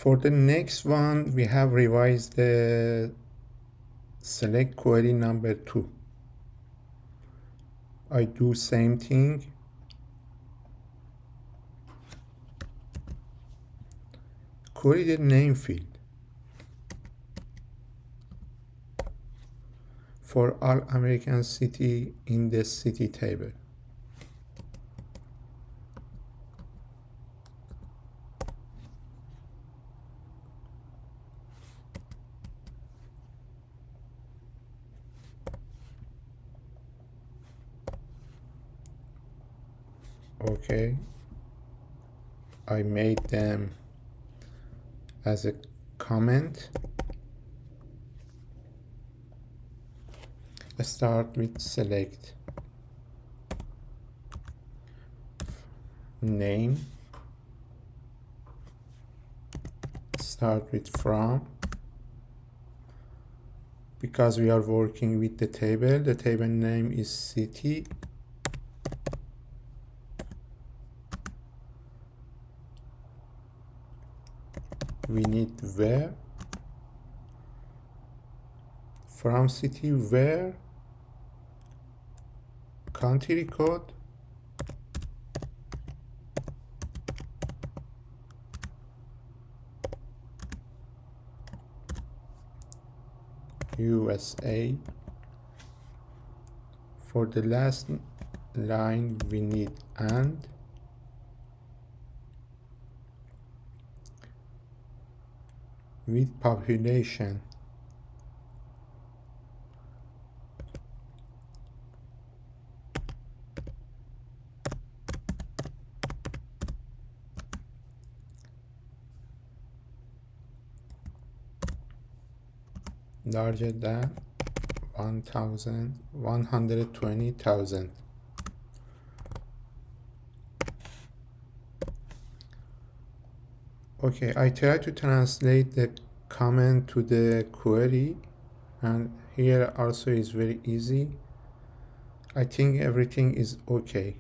For the next one, we have revised the select query number 2. I do same thing. Query the name field for all American city in the city table. Okay, I made them as a comment. Start with select name, start with from. Because we are working with the table name is city. We need where, from city where, country code, USA. For the last line we need and. With population. Larger than 120,000. Okay, I try to translate the comment to the query, and here also is very easy. I think everything is okay.